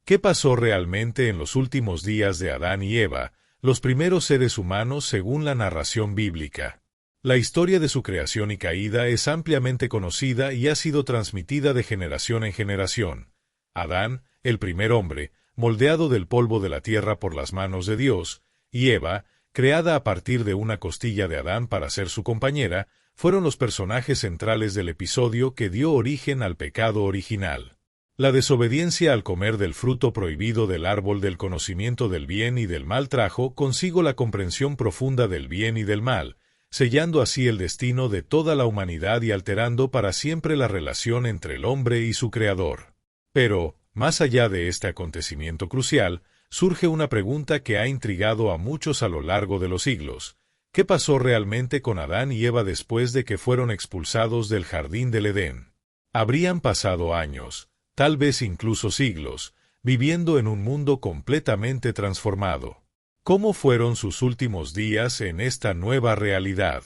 ¿Qué pasó realmente en los últimos días de Adán y Eva, los primeros seres humanos según la narración bíblica? La historia de su creación y caída es ampliamente conocida y ha sido transmitida de generación en generación. Adán, el primer hombre, moldeado del polvo de la tierra por las manos de Dios, y Eva, creada a partir de una costilla de Adán para ser su compañera, fueron los personajes centrales del episodio que dio origen al pecado original. La desobediencia al comer del fruto prohibido del árbol del conocimiento del bien y del mal trajo consigo la comprensión profunda del bien y del mal, sellando así el destino de toda la humanidad y alterando para siempre la relación entre el hombre y su Creador. Pero, más allá de este acontecimiento crucial, surge una pregunta que ha intrigado a muchos a lo largo de los siglos. ¿Qué pasó realmente con Adán y Eva después de que fueron expulsados del jardín del Edén? Habrían pasado años, tal vez incluso siglos, viviendo en un mundo completamente transformado. ¿Cómo fueron sus últimos días en esta nueva realidad?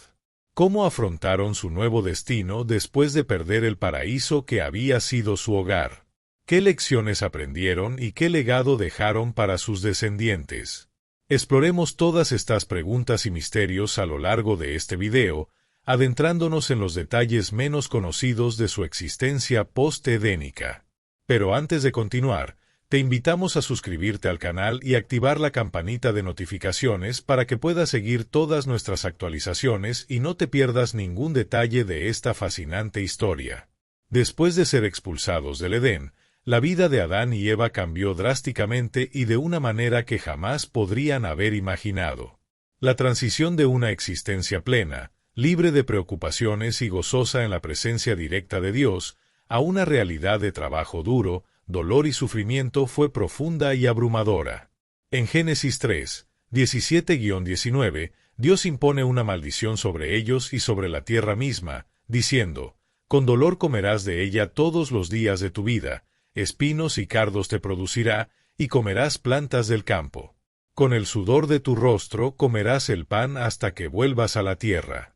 ¿Cómo afrontaron su nuevo destino después de perder el paraíso que había sido su hogar? ¿Qué lecciones aprendieron y qué legado dejaron para sus descendientes? Exploremos todas estas preguntas y misterios a lo largo de este video, adentrándonos en los detalles menos conocidos de su existencia post-edénica. Pero antes de continuar, te invitamos a suscribirte al canal y activar la campanita de notificaciones para que puedas seguir todas nuestras actualizaciones y no te pierdas ningún detalle de esta fascinante historia. Después de ser expulsados del Edén, la vida de Adán y Eva cambió drásticamente y de una manera que jamás podrían haber imaginado. La transición de una existencia plena, libre de preocupaciones y gozosa en la presencia directa de Dios, a una realidad de trabajo duro, dolor y sufrimiento fue profunda y abrumadora. En Génesis 3, 17-19, Dios impone una maldición sobre ellos y sobre la tierra misma, diciendo: «Con dolor comerás de ella todos los días de tu vida, espinos y cardos te producirá, y comerás plantas del campo. Con el sudor de tu rostro comerás el pan hasta que vuelvas a la tierra».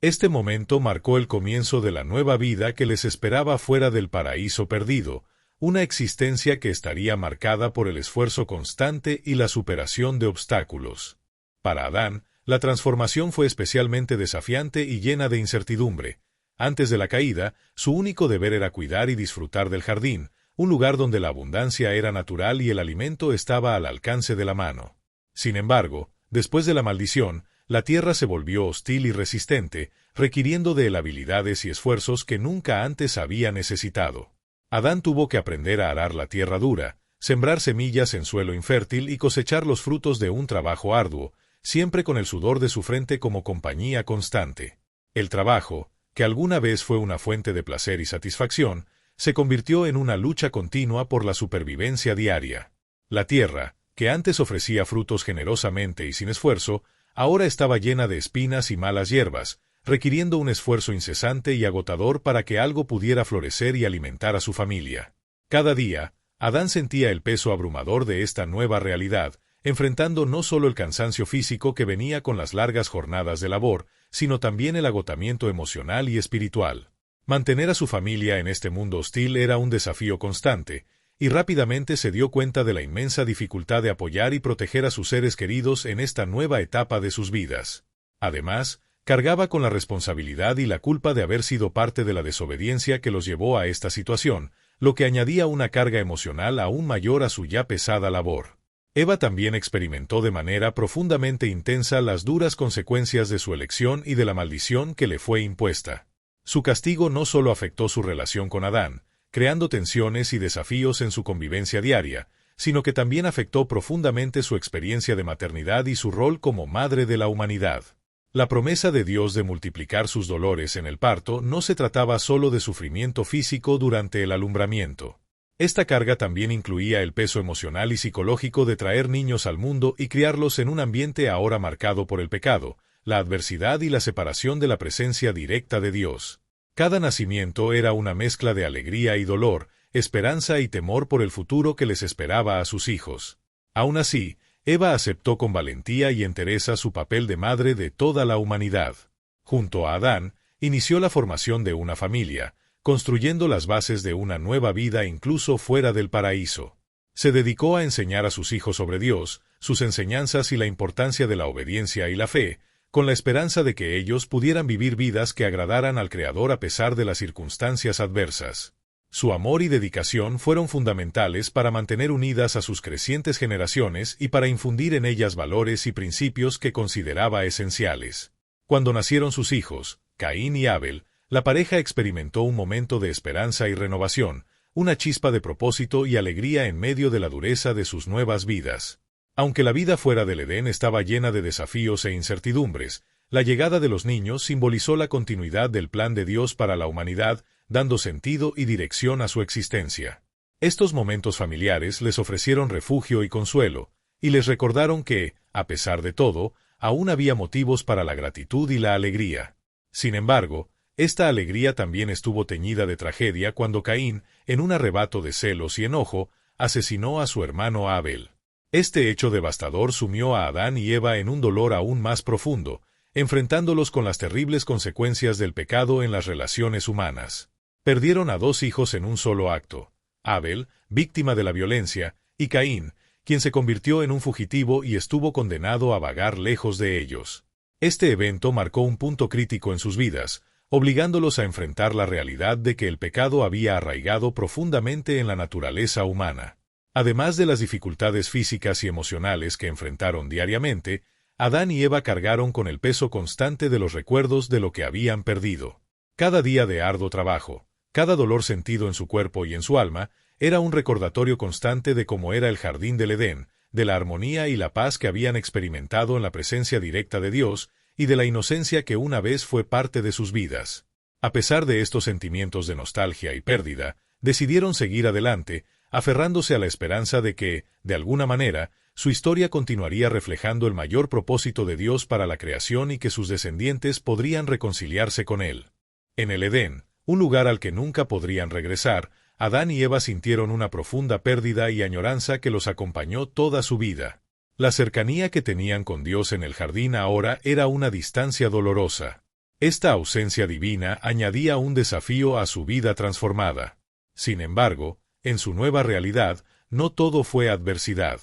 Este momento marcó el comienzo de la nueva vida que les esperaba fuera del paraíso perdido, una existencia que estaría marcada por el esfuerzo constante y la superación de obstáculos. Para Adán, la transformación fue especialmente desafiante y llena de incertidumbre. Antes de la caída, su único deber era cuidar y disfrutar del jardín, un lugar donde la abundancia era natural y el alimento estaba al alcance de la mano. Sin embargo, después de la maldición, la tierra se volvió hostil y resistente, requiriendo de él habilidades y esfuerzos que nunca antes había necesitado. Adán tuvo que aprender a arar la tierra dura, sembrar semillas en suelo infértil y cosechar los frutos de un trabajo arduo, siempre con el sudor de su frente como compañía constante. El trabajo, que alguna vez fue una fuente de placer y satisfacción, se convirtió en una lucha continua por la supervivencia diaria. La tierra, que antes ofrecía frutos generosamente y sin esfuerzo, ahora estaba llena de espinas y malas hierbas, requiriendo un esfuerzo incesante y agotador para que algo pudiera florecer y alimentar a su familia. Cada día, Adán sentía el peso abrumador de esta nueva realidad, enfrentando no solo el cansancio físico que venía con las largas jornadas de labor, sino también el agotamiento emocional y espiritual. Mantener a su familia en este mundo hostil era un desafío constante, y rápidamente se dio cuenta de la inmensa dificultad de apoyar y proteger a sus seres queridos en esta nueva etapa de sus vidas. Además, cargaba con la responsabilidad y la culpa de haber sido parte de la desobediencia que los llevó a esta situación, lo que añadía una carga emocional aún mayor a su ya pesada labor. Eva también experimentó de manera profundamente intensa las duras consecuencias de su elección y de la maldición que le fue impuesta. Su castigo no solo afectó su relación con Adán, creando tensiones y desafíos en su convivencia diaria, sino que también afectó profundamente su experiencia de maternidad y su rol como madre de la humanidad. La promesa de Dios de multiplicar sus dolores en el parto no se trataba solo de sufrimiento físico durante el alumbramiento. Esta carga también incluía el peso emocional y psicológico de traer niños al mundo y criarlos en un ambiente ahora marcado por el pecado, la adversidad y la separación de la presencia directa de Dios. Cada nacimiento era una mezcla de alegría y dolor, esperanza y temor por el futuro que les esperaba a sus hijos. Aún así, Eva aceptó con valentía y entereza su papel de madre de toda la humanidad. Junto a Adán, inició la formación de una familia, construyendo las bases de una nueva vida incluso fuera del paraíso. Se dedicó a enseñar a sus hijos sobre Dios, sus enseñanzas y la importancia de la obediencia y la fe, con la esperanza de que ellos pudieran vivir vidas que agradaran al Creador a pesar de las circunstancias adversas. Su amor y dedicación fueron fundamentales para mantener unidas a sus crecientes generaciones y para infundir en ellas valores y principios que consideraba esenciales. Cuando nacieron sus hijos, Caín y Abel, la pareja experimentó un momento de esperanza y renovación, una chispa de propósito y alegría en medio de la dureza de sus nuevas vidas. Aunque la vida fuera del Edén estaba llena de desafíos e incertidumbres, la llegada de los niños simbolizó la continuidad del plan de Dios para la humanidad, dando sentido y dirección a su existencia. Estos momentos familiares les ofrecieron refugio y consuelo, y les recordaron que, a pesar de todo, aún había motivos para la gratitud y la alegría. Sin embargo, esta alegría también estuvo teñida de tragedia cuando Caín, en un arrebato de celos y enojo, asesinó a su hermano Abel. Este hecho devastador sumió a Adán y Eva en un dolor aún más profundo, enfrentándolos con las terribles consecuencias del pecado en las relaciones humanas. Perdieron a dos hijos en un solo acto: Abel, víctima de la violencia, y Caín, quien se convirtió en un fugitivo y estuvo condenado a vagar lejos de ellos. Este evento marcó un punto crítico en sus vidas, obligándolos a enfrentar la realidad de que el pecado había arraigado profundamente en la naturaleza humana. Además de las dificultades físicas y emocionales que enfrentaron diariamente, Adán y Eva cargaron con el peso constante de los recuerdos de lo que habían perdido. Cada día de arduo trabajo, cada dolor sentido en su cuerpo y en su alma, era un recordatorio constante de cómo era el jardín del Edén, de la armonía y la paz que habían experimentado en la presencia directa de Dios, y de la inocencia que una vez fue parte de sus vidas. A pesar de estos sentimientos de nostalgia y pérdida, decidieron seguir adelante, aferrándose a la esperanza de que, de alguna manera, su historia continuaría reflejando el mayor propósito de Dios para la creación y que sus descendientes podrían reconciliarse con Él. En el Edén, un lugar al que nunca podrían regresar, Adán y Eva sintieron una profunda pérdida y añoranza que los acompañó toda su vida. La cercanía que tenían con Dios en el jardín ahora era una distancia dolorosa. Esta ausencia divina añadía un desafío a su vida transformada. Sin embargo, en su nueva realidad, no todo fue adversidad.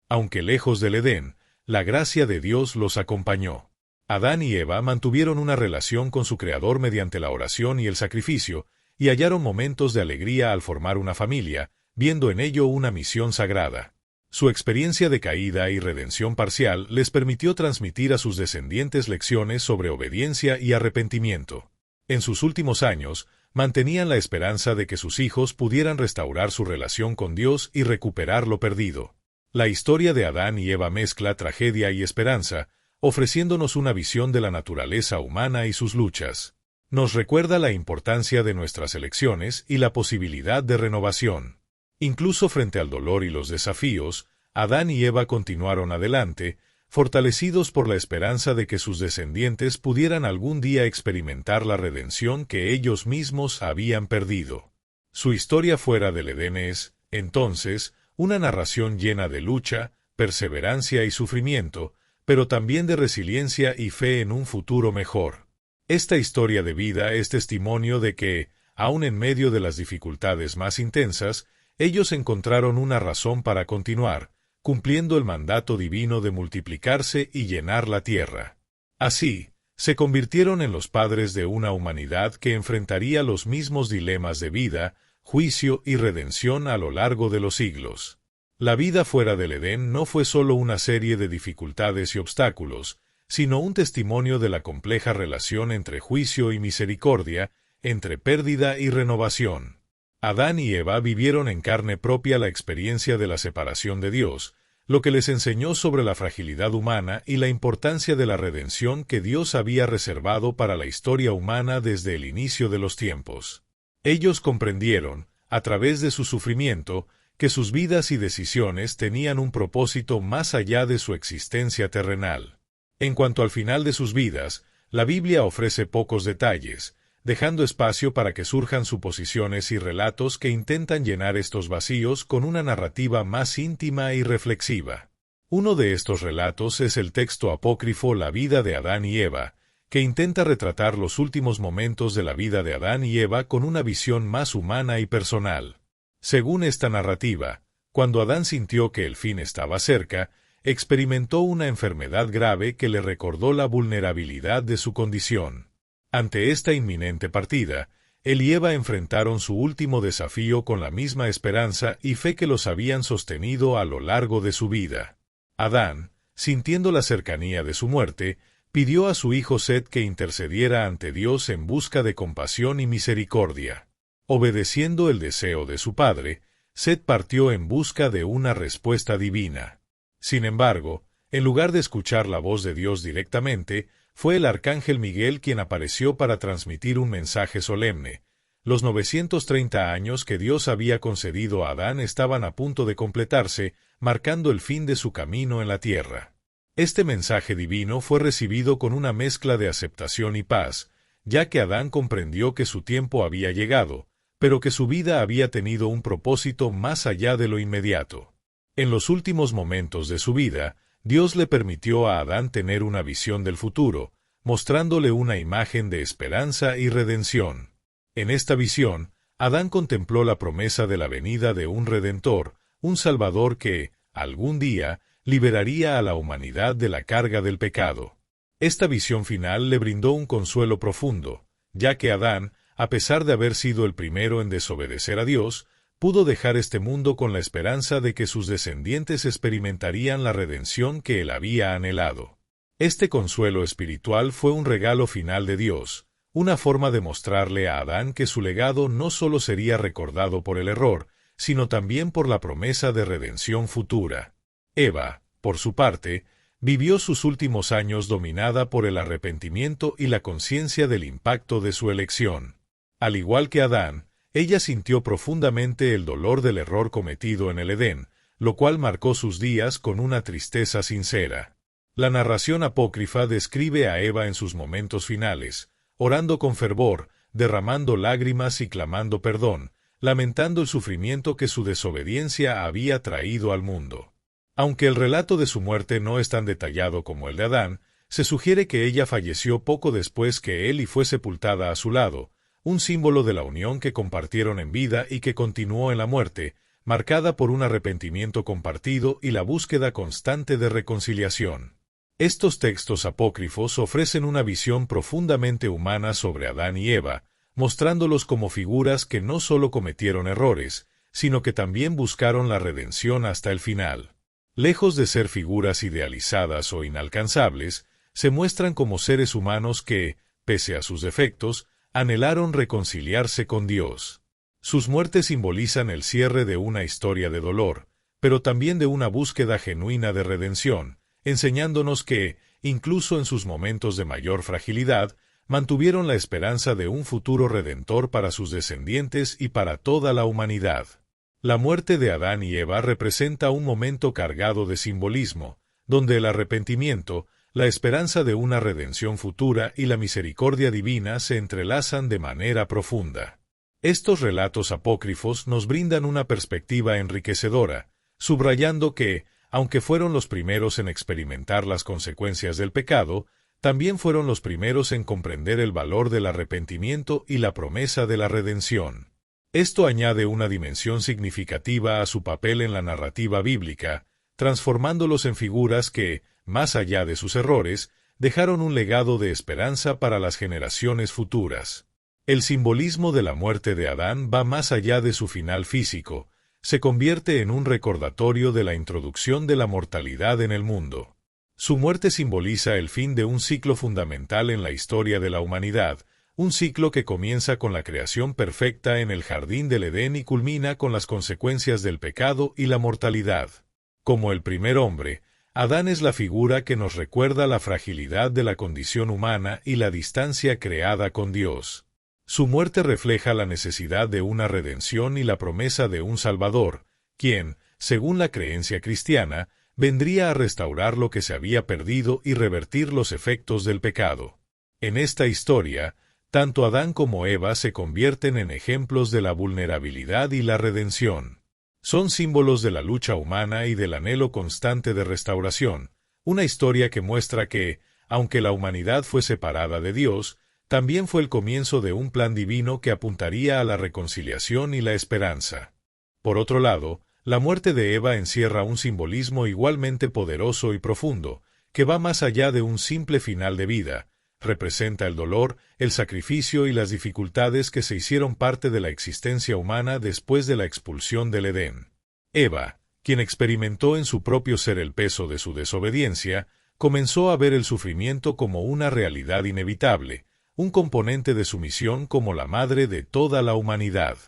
Aunque lejos del Edén, la gracia de Dios los acompañó. Adán y Eva mantuvieron una relación con su Creador mediante la oración y el sacrificio, y hallaron momentos de alegría al formar una familia, viendo en ello una misión sagrada. Su experiencia de caída y redención parcial les permitió transmitir a sus descendientes lecciones sobre obediencia y arrepentimiento. En sus últimos años, mantenían la esperanza de que sus hijos pudieran restaurar su relación con Dios y recuperar lo perdido. La historia de Adán y Eva mezcla tragedia y esperanza, ofreciéndonos una visión de la naturaleza humana y sus luchas. Nos recuerda la importancia de nuestras elecciones y la posibilidad de renovación. Incluso frente al dolor y los desafíos, Adán y Eva continuaron adelante, fortalecidos por la esperanza de que sus descendientes pudieran algún día experimentar la redención que ellos mismos habían perdido. Su historia fuera del Edén es, entonces, una narración llena de lucha, perseverancia y sufrimiento, pero también de resiliencia y fe en un futuro mejor. Esta historia de vida es testimonio de que, aun en medio de las dificultades más intensas, ellos encontraron una razón para continuar, cumpliendo el mandato divino de multiplicarse y llenar la tierra. Así, se convirtieron en los padres de una humanidad que enfrentaría los mismos dilemas de vida, juicio y redención a lo largo de los siglos. La vida fuera del Edén no fue solo una serie de dificultades y obstáculos, sino un testimonio de la compleja relación entre juicio y misericordia, entre pérdida y renovación. Adán y Eva vivieron en carne propia la experiencia de la separación de Dios, lo que les enseñó sobre la fragilidad humana y la importancia de la redención que Dios había reservado para la historia humana desde el inicio de los tiempos. Ellos comprendieron, a través de su sufrimiento, que sus vidas y decisiones tenían un propósito más allá de su existencia terrenal. En cuanto al final de sus vidas, la Biblia ofrece pocos detalles, dejando espacio para que surjan suposiciones y relatos que intentan llenar estos vacíos con una narrativa más íntima y reflexiva. Uno de estos relatos es el texto apócrifo La vida de Adán y Eva, que intenta retratar los últimos momentos de la vida de Adán y Eva con una visión más humana y personal. Según esta narrativa, Cuando Adán sintió que el fin estaba cerca, experimentó una enfermedad grave que le recordó la vulnerabilidad de su condición. Ante esta inminente partida, él y Eva enfrentaron su último desafío con la misma esperanza y fe que los habían sostenido a lo largo de su vida. Adán, sintiendo la cercanía de su muerte, pidió a su hijo Set que intercediera ante Dios en busca de compasión y misericordia. Obedeciendo el deseo de su padre, Set partió en busca de una respuesta divina. Sin embargo, en lugar de escuchar la voz de Dios directamente, fue el arcángel Miguel quien apareció para transmitir un mensaje solemne. Los 930 años que Dios había concedido a Adán estaban a punto de completarse, marcando el fin de su camino en la tierra. Este mensaje divino fue recibido con una mezcla de aceptación y paz, ya que Adán comprendió que su tiempo había llegado, pero que su vida había tenido un propósito más allá de lo inmediato. En los últimos momentos de su vida, Dios le permitió a Adán tener una visión del futuro, mostrándole una imagen de esperanza y redención. En esta visión, Adán contempló la promesa de la venida de un Redentor, un Salvador que, algún día, liberaría a la humanidad de la carga del pecado. Esta visión final le brindó un consuelo profundo, ya que Adán, a pesar de haber sido el primero en desobedecer a Dios, pudo dejar este mundo con la esperanza de que sus descendientes experimentarían la redención que él había anhelado. Este consuelo espiritual fue un regalo final de Dios, una forma de mostrarle a Adán que su legado no solo sería recordado por el error, sino también por la promesa de redención futura. Eva, por su parte, vivió sus últimos años dominada por el arrepentimiento y la conciencia del impacto de su elección. Al igual que Adán, ella sintió profundamente el dolor del error cometido en el Edén, lo cual marcó sus días con una tristeza sincera. La narración apócrifa describe a Eva en sus momentos finales, orando con fervor, derramando lágrimas y clamando perdón, lamentando el sufrimiento que su desobediencia había traído al mundo. Aunque el relato de su muerte no es tan detallado como el de Adán, se sugiere que ella falleció poco después que él y fue sepultada a su lado, un símbolo de la unión que compartieron en vida y que continuó en la muerte, marcada por un arrepentimiento compartido y la búsqueda constante de reconciliación. Estos textos apócrifos ofrecen una visión profundamente humana sobre Adán y Eva, mostrándolos como figuras que no solo cometieron errores, sino que también buscaron la redención hasta el final. Lejos de ser figuras idealizadas o inalcanzables, se muestran como seres humanos que, pese a sus defectos, anhelaron reconciliarse con Dios. Sus muertes simbolizan el cierre de una historia de dolor, pero también de una búsqueda genuina de redención, enseñándonos que, incluso en sus momentos de mayor fragilidad, mantuvieron la esperanza de un futuro redentor para sus descendientes y para toda la humanidad. La muerte de Adán y Eva representa un momento cargado de simbolismo, donde el arrepentimiento, la esperanza de una redención futura y la misericordia divina se entrelazan de manera profunda. Estos relatos apócrifos nos brindan una perspectiva enriquecedora, subrayando que, aunque fueron los primeros en experimentar las consecuencias del pecado, también fueron los primeros en comprender el valor del arrepentimiento y la promesa de la redención. Esto añade una dimensión significativa a su papel en la narrativa bíblica, transformándolos en figuras que, más allá de sus errores, dejaron un legado de esperanza para las generaciones futuras. El simbolismo de la muerte de Adán va más allá de su final físico, se convierte en un recordatorio de la introducción de la mortalidad en el mundo. Su muerte simboliza el fin de un ciclo fundamental en la historia de la humanidad, un ciclo que comienza con la creación perfecta en el jardín del Edén y culmina con las consecuencias del pecado y la mortalidad. Como el primer hombre, Adán es la figura que nos recuerda la fragilidad de la condición humana y la distancia creada con Dios. Su muerte refleja la necesidad de una redención y la promesa de un Salvador, quien, según la creencia cristiana, vendría a restaurar lo que se había perdido y revertir los efectos del pecado. En esta historia, tanto Adán como Eva se convierten en ejemplos de la vulnerabilidad y la redención. Son símbolos de la lucha humana y del anhelo constante de restauración, una historia que muestra que, aunque la humanidad fue separada de Dios, también fue el comienzo de un plan divino que apuntaría a la reconciliación y la esperanza. Por otro lado, La muerte de Eva encierra un simbolismo igualmente poderoso y profundo, que va más allá de un simple final de vida. Representa el dolor, el sacrificio y las dificultades que se hicieron parte de la existencia humana después de la expulsión del Edén. Eva, quien experimentó en su propio ser el peso de su desobediencia, comenzó a ver el sufrimiento como una realidad inevitable, un componente de su misión como la madre de toda la humanidad.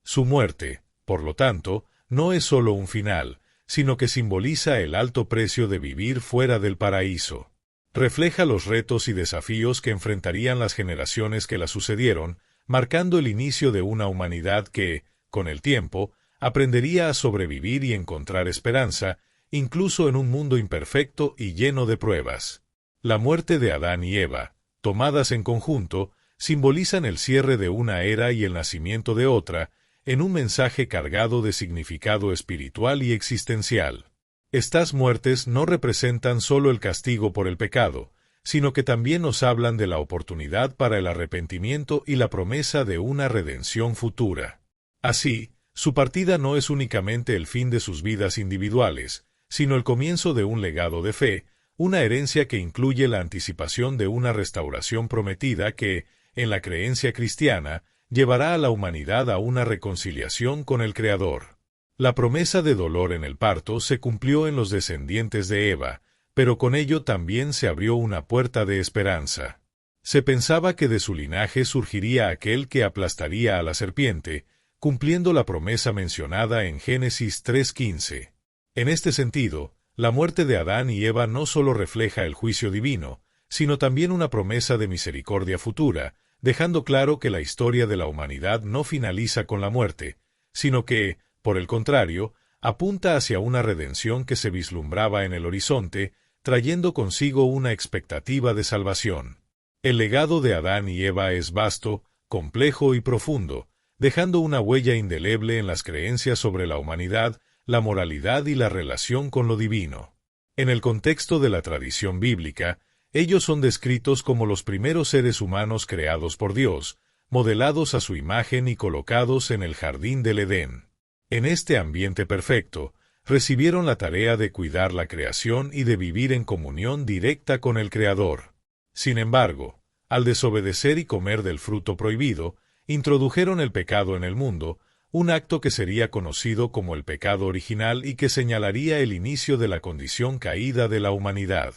Su muerte, por lo tanto, no es solo un final, sino que simboliza el alto precio de vivir fuera del paraíso. Refleja los retos y desafíos que enfrentarían las generaciones que la sucedieron, marcando el inicio de una humanidad que, con el tiempo, aprendería a sobrevivir y encontrar esperanza, incluso en un mundo imperfecto y lleno de pruebas. La muerte de Adán y Eva, tomadas en conjunto, simbolizan el cierre de una era y el nacimiento de otra, en un mensaje cargado de significado espiritual y existencial. Estas muertes no representan solo el castigo por el pecado, sino que también nos hablan de la oportunidad para el arrepentimiento y la promesa de una redención futura. Así, su partida no es únicamente el fin de sus vidas individuales, sino el comienzo de un legado de fe, una herencia que incluye la anticipación de una restauración prometida que, en la creencia cristiana, llevará a la humanidad a una reconciliación con el Creador. La promesa de dolor en el parto se cumplió en los descendientes de Eva, pero con ello también se abrió una puerta de esperanza. Se pensaba que de su linaje surgiría aquel que aplastaría a la serpiente, cumpliendo la promesa mencionada en Génesis 3:15. En este sentido, la muerte de Adán y Eva no solo refleja el juicio divino, sino también una promesa de misericordia futura, dejando claro que la historia de la humanidad no finaliza con la muerte, sino que, por el contrario, apunta hacia una redención que se vislumbraba en el horizonte, trayendo consigo una expectativa de salvación. El legado de Adán y Eva es vasto, complejo y profundo, dejando una huella indeleble en las creencias sobre la humanidad, la moralidad y la relación con lo divino. En el contexto de la tradición bíblica, ellos son descritos como los primeros seres humanos creados por Dios, modelados a su imagen y colocados en el jardín del Edén. En este ambiente perfecto, recibieron la tarea de cuidar la creación y de vivir en comunión directa con el Creador. Sin embargo, al desobedecer y comer del fruto prohibido, introdujeron el pecado en el mundo, un acto que sería conocido como el pecado original y que señalaría el inicio de la condición caída de la humanidad.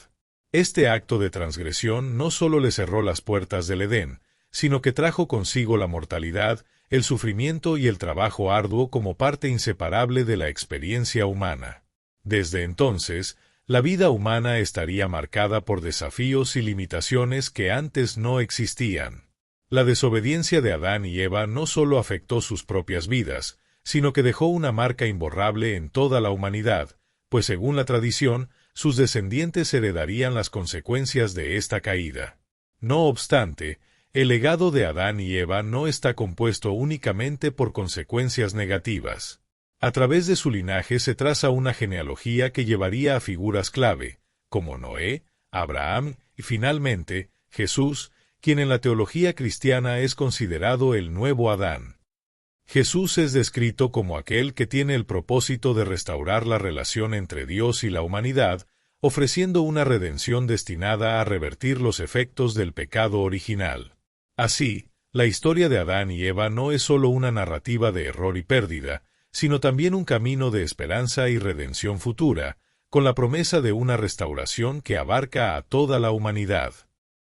Este acto de transgresión no solo le cerró las puertas del Edén, sino que trajo consigo la mortalidad, el sufrimiento y el trabajo arduo como parte inseparable de la experiencia humana. Desde entonces, la vida humana estaría marcada por desafíos y limitaciones que antes no existían. La desobediencia de Adán y Eva no solo afectó sus propias vidas, sino que dejó una marca imborrable en toda la humanidad, pues según la tradición, sus descendientes heredarían las consecuencias de esta caída. No obstante, el legado de Adán y Eva no está compuesto únicamente por consecuencias negativas. A través de su linaje se traza una genealogía que llevaría a figuras clave, como Noé, Abraham y finalmente Jesús, quien en la teología cristiana es considerado el nuevo Adán. Jesús es descrito como aquel que tiene el propósito de restaurar la relación entre Dios y la humanidad, ofreciendo una redención destinada a revertir los efectos del pecado original. Así, la historia de Adán y Eva no es solo una narrativa de error y pérdida, sino también un camino de esperanza y redención futura, con la promesa de una restauración que abarca a toda la humanidad.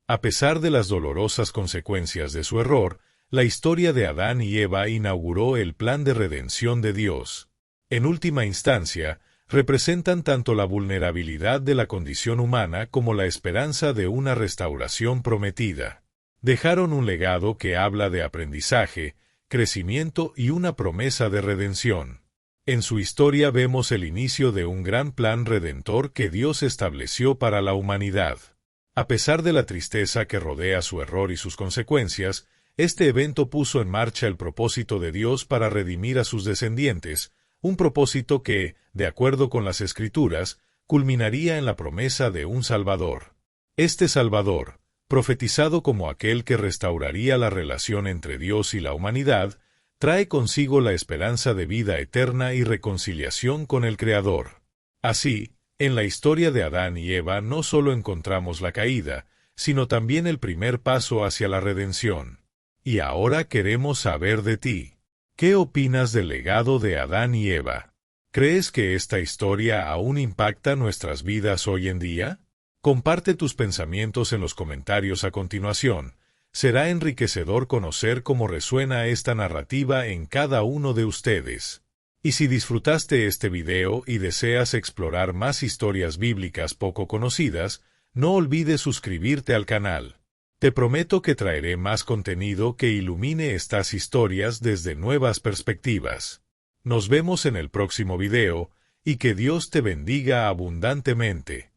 A pesar de las dolorosas consecuencias de su error, la historia de Adán y Eva inauguró el plan de redención de Dios. En última instancia, representan tanto la vulnerabilidad de la condición humana como la esperanza de una restauración prometida. Dejaron un legado que habla de aprendizaje, crecimiento y una promesa de redención. En su historia vemos el inicio de un gran plan redentor que Dios estableció para la humanidad. A pesar de la tristeza que rodea su error y sus consecuencias, este evento puso en marcha el propósito de Dios para redimir a sus descendientes, un propósito que, de acuerdo con las Escrituras, culminaría en la promesa de un Salvador. Este Salvador, profetizado como aquel que restauraría la relación entre Dios y la humanidad, trae consigo la esperanza de vida eterna y reconciliación con el Creador. Así, en la historia de Adán y Eva no solo encontramos la caída, sino también el primer paso hacia la redención. Y ahora queremos saber de ti. ¿Qué opinas del legado de Adán y Eva? ¿Crees que esta historia aún impacta nuestras vidas hoy en día? Comparte tus pensamientos en los comentarios a continuación. Será enriquecedor conocer cómo resuena esta narrativa en cada uno de ustedes. Y si disfrutaste este video y deseas explorar más historias bíblicas poco conocidas, no olvides suscribirte al canal. Te prometo que traeré más contenido que ilumine estas historias desde nuevas perspectivas. Nos vemos en el próximo video, y que Dios te bendiga abundantemente.